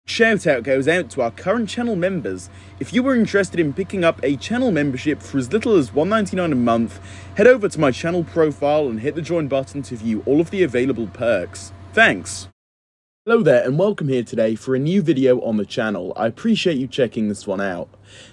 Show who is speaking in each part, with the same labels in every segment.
Speaker 1: Shout out goes out to our current channel members. If you were interested in picking up a channel membership for as little as $1.99 a month, head over to my channel profile and hit the join button to view all of the available perks. Thanks! Hello there and welcome here today for a new video on the channel. I appreciate you checking this one out.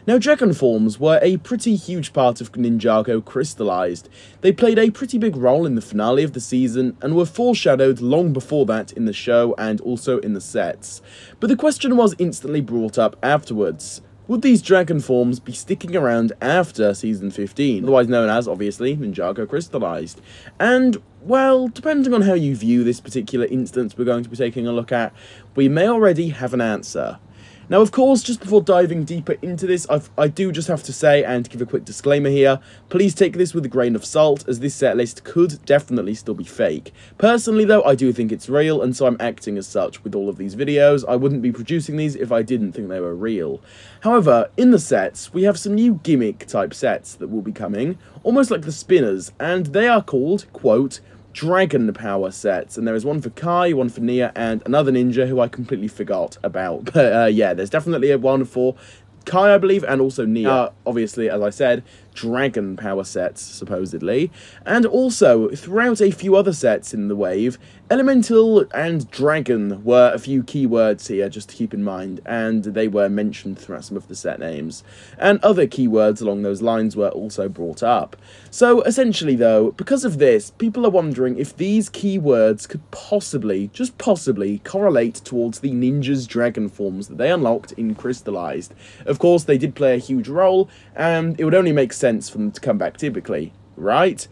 Speaker 1: Now, dragon forms were a pretty huge part of Ninjago Crystalized. They played a pretty big role in the finale of the season and were foreshadowed long before that in the show and also in the sets. But the question was instantly brought up afterwards. Would these dragon forms be sticking around after Season 15, otherwise known as, obviously, Ninjago Crystalized? And, well, depending on how you view this particular instance we're going to be taking a look at, we may already have an answer. Now, of course, just before diving deeper into this, I do just have to say, and give a quick disclaimer here, please take this with a grain of salt, as this set list could definitely still be fake. Personally, though, I do think it's real, and so I'm acting as such with all of these videos. I wouldn't be producing these if I didn't think they were real. However, in the sets, we have some new gimmick-type sets that will be coming, almost like the spinners, and they are called, quote, dragon power sets, and there is one for Kai, one for Nia, and another ninja who I completely forgot about. But yeah, there's definitely a one for Kai, I believe, and also Nia. Obviously, as I said, dragon power sets, supposedly. And also, throughout a few other sets in the wave, elemental and dragon were a few keywords here, just to keep in mind, and they were mentioned throughout some of the set names. And other keywords along those lines were also brought up. So, essentially though, because of this, people are wondering if these keywords could possibly, just possibly, correlate towards the ninjas' dragon forms that they unlocked in Crystalized. Of course, they did play a huge role, and it would only make sense for them to come back typically, right?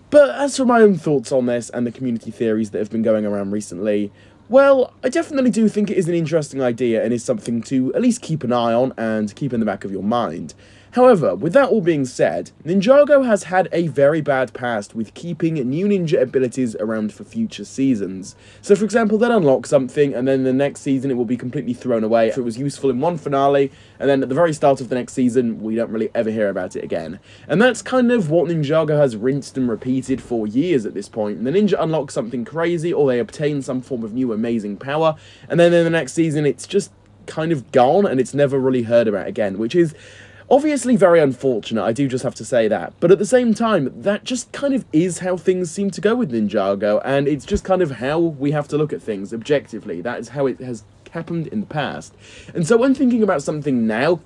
Speaker 1: But as for my own thoughts on this and the community theories that have been going around recently, well, I definitely do think it is an interesting idea and is something to at least keep an eye on and keep in the back of your mind. However, with that all being said, Ninjago has had a very bad past with keeping new ninja abilities around for future seasons. So for example, they'll unlock something and then the next season it will be completely thrown away if it was useful in one finale, and then at the very start of the next season we don't really ever hear about it again. And that's kind of what Ninjago has rinsed and repeated for years at this point. The ninja unlocks something crazy or they obtain some form of new amazing power, and then in the next season it's just kind of gone and it's never really heard about again, which is obviously very unfortunate, I do just have to say that, but at the same time, that just kind of is how things seem to go with Ninjago, and it's just kind of how we have to look at things objectively. That is how it has happened in the past. And so when thinking about something now,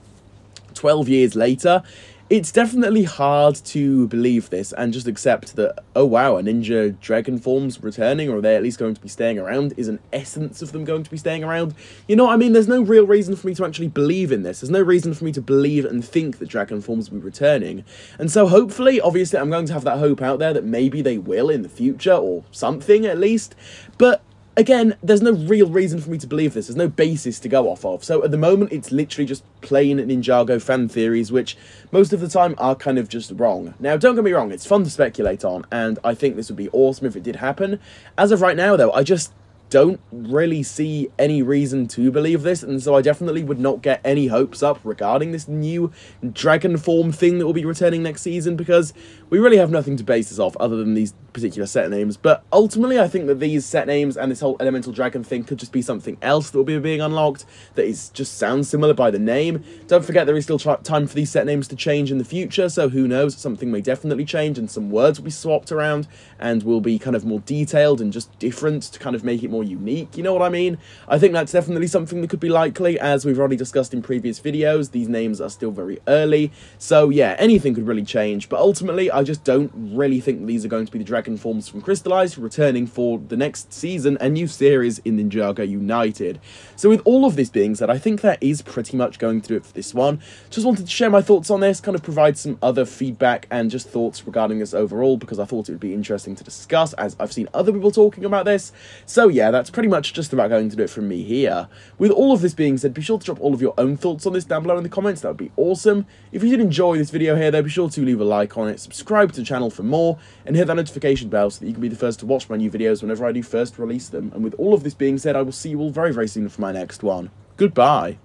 Speaker 1: 12 years later, it's definitely hard to believe this and just accept that, oh wow, a ninja dragon form's returning, or are they at least going to be staying around? Is an essence of them going to be staying around? You know what I mean? There's no real reason for me to actually believe in this. There's no reason for me to believe and think that dragon forms will be returning. And so hopefully, obviously, I'm going to have that hope out there that maybe they will in the future, or something at least. But again, there's no real reason for me to believe this. There's no basis to go off of. So at the moment, it's literally just plain Ninjago fan theories, which most of the time are kind of just wrong. Now, don't get me wrong, it's fun to speculate on, and I think this would be awesome if it did happen. As of right now, though, I just don't really see any reason to believe this, and so I definitely would not get any hopes up regarding this new dragon form thing that will be returning next season, because we really have nothing to base this off other than these particular set names. But ultimately, I think that these set names and this whole elemental dragon thing could just be something else that will be being unlocked that is just sounds similar by the name. Don't forget there is still time for these set names to change in the future, so who knows, something may definitely change and some words will be swapped around and will be kind of more detailed and just different to kind of make it more unique, you know what I mean? I think that's definitely something that could be likely. As we've already discussed in previous videos, these names are still very early, so yeah, anything could really change, but ultimately I just don't really think these are going to be the dragon forms from Crystalized returning for the next season and new series in Ninjago United. So with all of this being said, I think that is pretty much going to do it for this one. Just wanted to share my thoughts on this, kind of provide some other feedback and just thoughts regarding this overall, because I thought it would be interesting to discuss, as I've seen other people talking about this. So yeah, that's pretty much just about going to do it from me here. With all of this being said, be sure to drop all of your own thoughts on this down below in the comments. That would be awesome. If you did enjoy this video here, though, be sure to leave a like on it, subscribe to the channel for more, and hit that notification bell so that you can be the first to watch my new videos whenever I do first release them. And with all of this being said, I will see you all very, very soon for my next one. Goodbye.